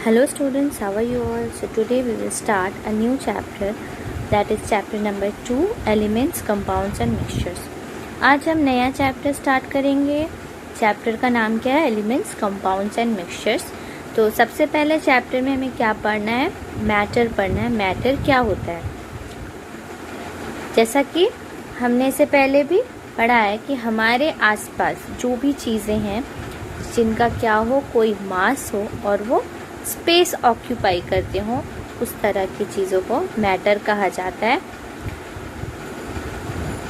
Hello students, how are you all? So today we will start a new chapter, that is chapter number 2, elements, compounds and mixtures. आज हम नया chapter start करेंगे. Chapter का नाम क्या है? Elements, compounds and mixtures. तो सबसे पहले चैप्टर में हमें क्या पढ़ना है? मैटर पढ़ना है. मैटर क्या होता है? जैसा कि हमने इससे पहले भी पढ़ा है कि हमारे आसपास जो भी चीज़ें हैं जिनका क्या हो, कोई मास हो और वो स्पेस ऑक्यूपाई करते हो, उस तरह की चीज़ों को मैटर कहा जाता है.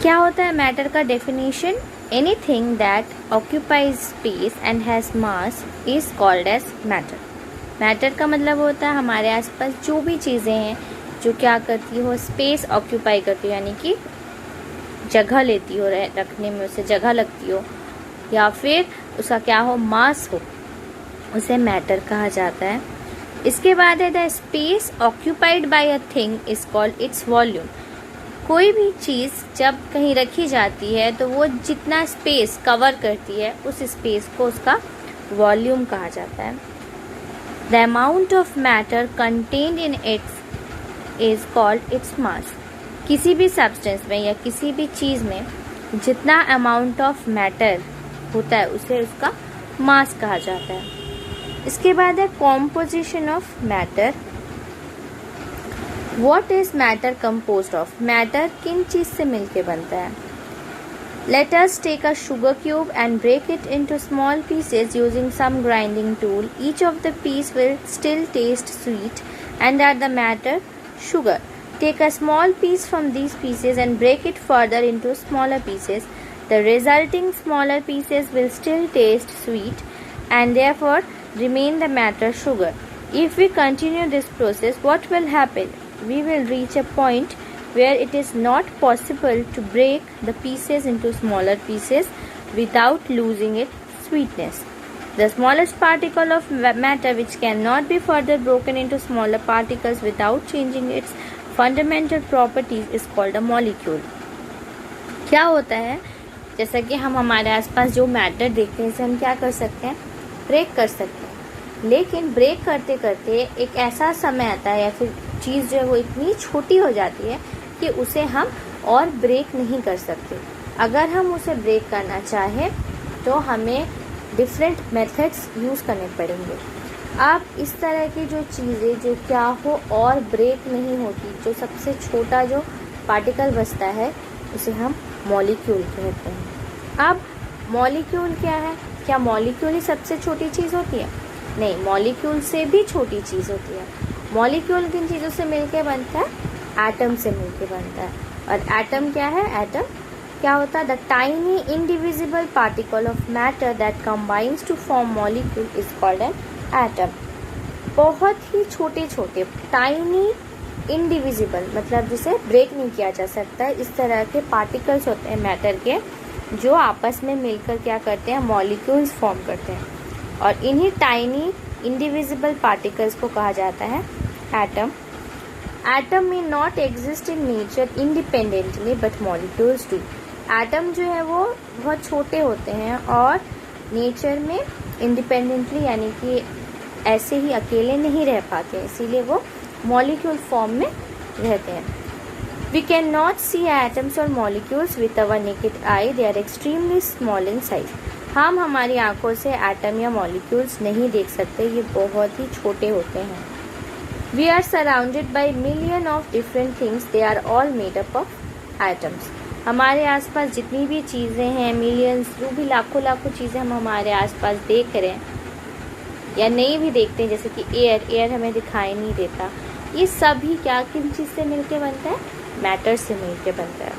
क्या होता है मैटर का definition? Anything that occupies space and has mass is called as matter. Matter का मतलब होता है हमारे आसपास जो भी चीज़ें हैं जो क्या करती हो, स्पेस ऑक्यूपाई करती हो, यानी कि जगह लेती हो, रखने में उसे जगह लगती हो, या फिर उसका क्या हो, मास हो, उसे मैटर कहा जाता है. इसके बाद है the space occupied by a thing is called its volume. कोई भी चीज़ जब कहीं रखी जाती है तो वो जितना स्पेस कवर करती है उस स्पेस को उसका वॉल्यूम कहा जाता है. The amount of matter contained in its is called its mass. किसी भी सब्सटेंस में या किसी भी चीज़ में जितना अमाउंट ऑफ मैटर होता है उसे उसका मास कहा जाता है. इसके बाद है composition of matter. What is matter composed of? मैटर किन चीज से मिलके बनता है? Let us take a sugar cube and break it into small pieces using some grinding tool. Each of the piece will still taste sweet and are the matter sugar. Take a small piece from these pieces and break it further into smaller pieces. The resulting smaller pieces will still taste sweet and therefore remain the matter sugar. If we continue this process, what will happen? We will reach a point where it is not possible to break the pieces into smaller pieces without losing its sweetness. The smallest particle of matter which cannot be further broken into smaller particles without changing its fundamental properties is called a molecule. क्या होता है? जैसा कि हम हमारे आसपास जो matter देखते हैं इसे हम क्या कर सकते हैं? ब्रेक कर सकते हैं. लेकिन ब्रेक करते करते एक ऐसा समय आता है या फिर चीज़ जो है वो इतनी छोटी हो जाती है कि उसे हम और ब्रेक नहीं कर सकते. अगर हम उसे ब्रेक करना चाहें तो हमें डिफरेंट मेथड्स यूज़ करने पड़ेंगे. आप इस तरह की जो चीज़ें जो क्या हो और ब्रेक नहीं होती, जो सबसे छोटा जो पार्टिकल बचता है उसे हम मॉलिक्यूल कहते हैं. अब मॉलिक्यूल क्या है? क्या मॉलिक्यूल ही सबसे छोटी चीज़ होती है? नहीं, मॉलिक्यूल से भी छोटी चीज़ होती है. मॉलिक्यूल किन चीज़ों से मिलके बनता है? एटम से मिलके बनता है. और एटम क्या है? एटम क्या होता है? The tiny indivisible particle of matter that combines to form molecule is called an atom. बहुत ही छोटे छोटे टाइनी इंडिविजिबल मतलब जिसे ब्रेक नहीं किया जा सकता है, इस तरह के पार्टिकल्स होते हैं मैटर के, जो आपस में मिलकर क्या करते हैं? मॉलिक्यूल्स फॉर्म करते हैं. और इन्हीं टाइनी इंडिविजिबल पार्टिकल्स को कहा जाता है एटम. एटम में not exist in nature independently but molecules do. Atom जो है वो बहुत छोटे होते हैं और नेचर में इंडिपेंडेंटली यानी कि ऐसे ही अकेले नहीं रह पाते हैं, इसीलिए वो मॉलिक्यूल फॉर्म में रहते हैं. We can not see atoms और molecules with our naked eye. They are extremely small in size. हम हमारी आंखों से एटम या मॉलिक्यूल्स नहीं देख सकते, ये बहुत ही छोटे होते हैं. We are surrounded by million of different things. They are all made up of atoms. हमारे आसपास जितनी भी चीज़ें हैं, मिलियंस, जो भी लाखों चीज़ें हम हमारे आसपास देख रहे हैं या नहीं भी देखते हैं, जैसे कि एयर हमें दिखाई नहीं देता, ये सभी क्या किन चीज़ से मिलके बनता है? मैटर से मिलके बनता है.